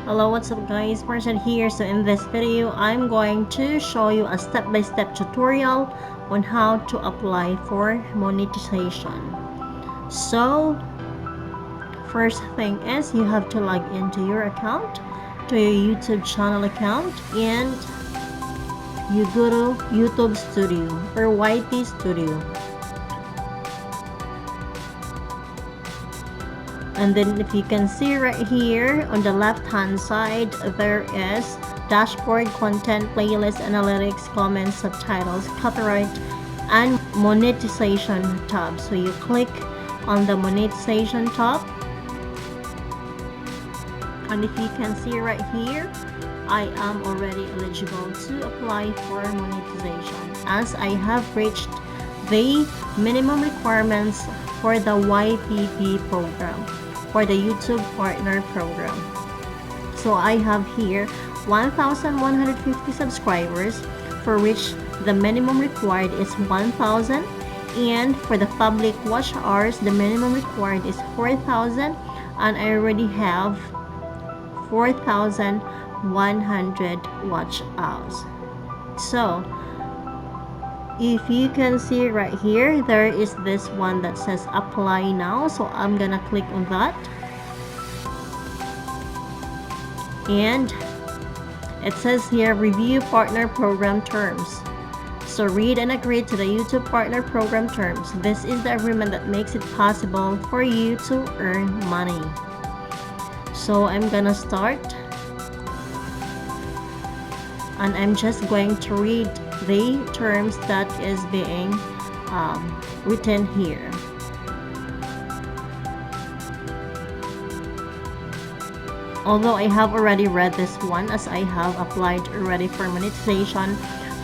Hello, what's up guys, Marcel here. So in this video I'm going to show you a step-by-step tutorial on how to apply for monetization. So first thing is you have to log into your account, to your YouTube channel account, and you go to YouTube Studio or YT Studio. And then if you can see right here on the left hand side, there is dashboard, content, playlist, analytics, comments, subtitles, copyright, and monetization tab. So you click on the monetization tab, and if you can see right here, I am already eligible to apply for monetization as I have reached the minimum requirements for the YPP program, for the YouTube Partner Program. So I have here 1,150 subscribers, for which the minimum required is 1,000, and for the public watch hours the minimum required is 4,000, and I already have 4,100 watch hours. So if you can see right here, there is this one that says apply now, so I'm gonna click on that, and it says here review partner program terms. So read and agree to the YouTube partner program terms. This is the agreement that makes it possible for you to earn money. So I'm gonna start, and I'm just going to read the terms that is being written here. Although I have already read this one, as I have applied already for monetization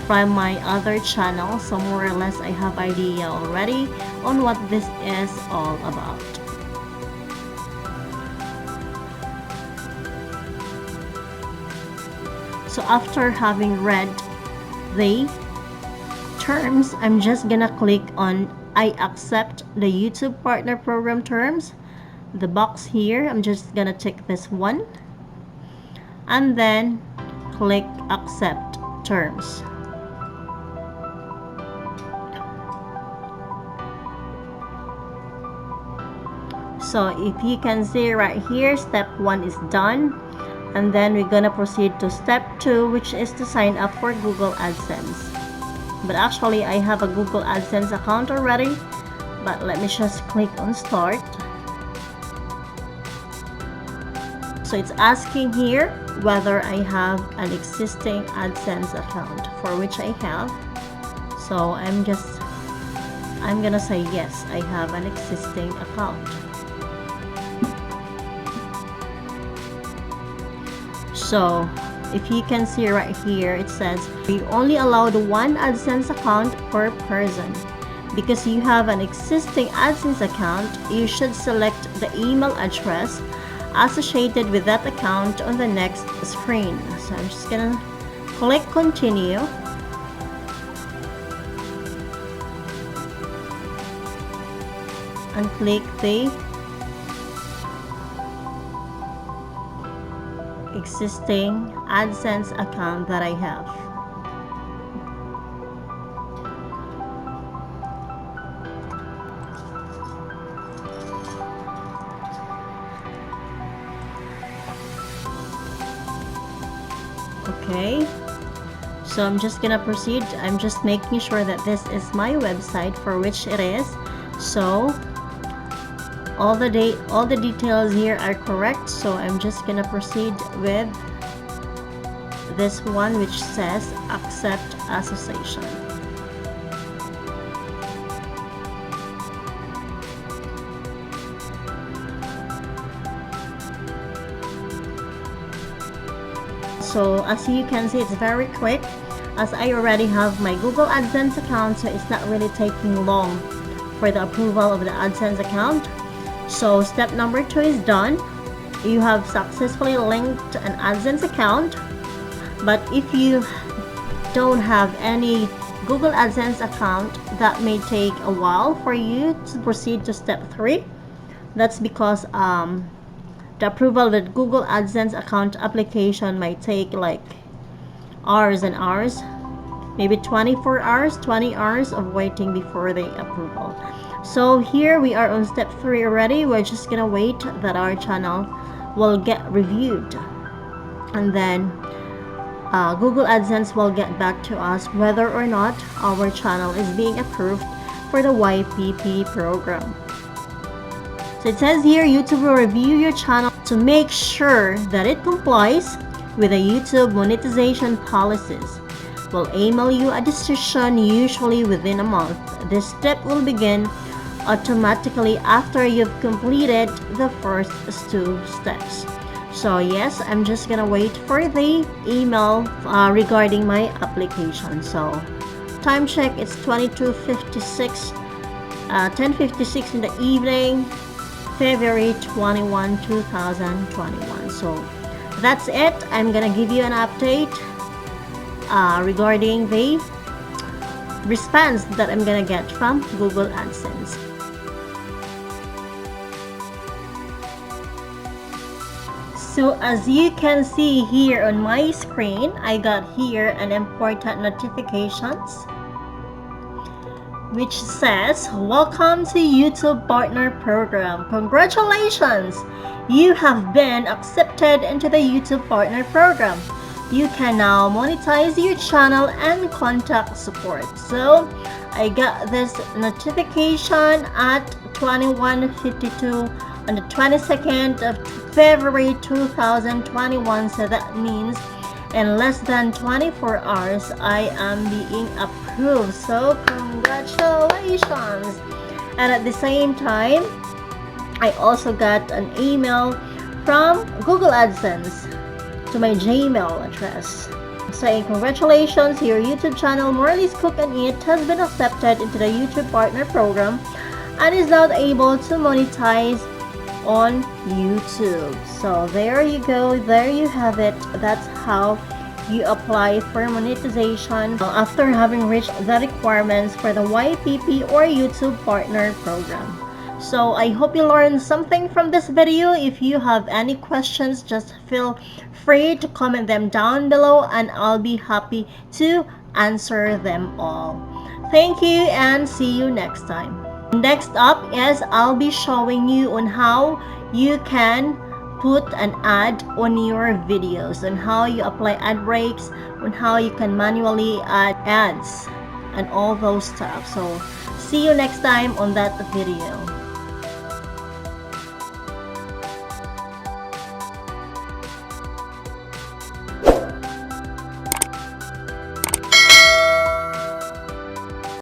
from my other channel, so more or less I have idea already on what this is all about. So after having read the terms, I'm just gonna click on I accept the YouTube Partner Program terms. The box here, I'm just gonna tick this one and then click accept terms. So if you can see right here, step 1 is done, and then we're gonna proceed to step 2, which is to sign up for Google AdSense. But actually I have a Google AdSense account already, but let me just click on start. So it's asking here whether I have an existing AdSense account, for which I have. So I'm gonna say yes, I have an existing account. So if you can see right here, it says we only allowed one AdSense account per person. Because you have an existing AdSense account, you should select the email address associated with that account on the next screen. So I'm just gonna click continue, and click the existing AdSense account that I have. Okay, so I'm just gonna proceed. I'm just making sure that this is my website, for which it is. So all the details here are correct, so I'm just gonna proceed with this one, which says accept association. So as you can see, it's very quick, as I already have my Google AdSense account, so it's not really taking long for the approval of the AdSense account. So step number 2 is done. You have successfully linked an AdSense account. But if you don't have any Google AdSense account, that may take a while for you to proceed to step 3. That's because the approval with Google AdSense account application might take like hours and hours, maybe 24 hours, 20 hours of waiting before the approval. So here we are on step 3 already. We're just gonna wait that our channel will get reviewed, and then Google AdSense will get back to us whether or not our channel is being approved for the YPP program. So it says here, YouTube will review your channel to make sure that it complies with the YouTube monetization policies. Will email you a decision usually within a month. This step will begin automatically after you've completed the first 2 steps. So yes, I'm just gonna wait for the email regarding my application. So time check, it's 22:56, 10:56 in the evening, February 21, 2021. So that's it. I'm gonna give you an update regarding the response that I'm gonna get from Google AdSense. So as you can see here on my screen, I got here an important notifications which says, welcome to YouTube Partner Program. Congratulations! You have been accepted into the YouTube Partner Program. You can now monetize your channel and contact support. So I got this notification at 21:52 on the 22nd of February 2021. So that means in less than 24 hours I am being approved. So congratulations! And at the same time, I also got an email from Google AdSense to my Gmail address saying, congratulations, your YouTube channel Morley's Cook and Eat has been accepted into the YouTube Partner Program and is now able to monetize on YouTube. So there you go, there you have it. That's how you apply for monetization after having reached the requirements for the YPP or YouTube Partner Program. So I hope you learned something from this video. If you have any questions, just feel free to comment them down below and I'll be happy to answer them all. Thank you and see you next time. Next up is I'll be showing you on how you can put an ad on your videos, on how you apply ad breaks, on how you can manually add ads and all those stuff. So see you next time on that video.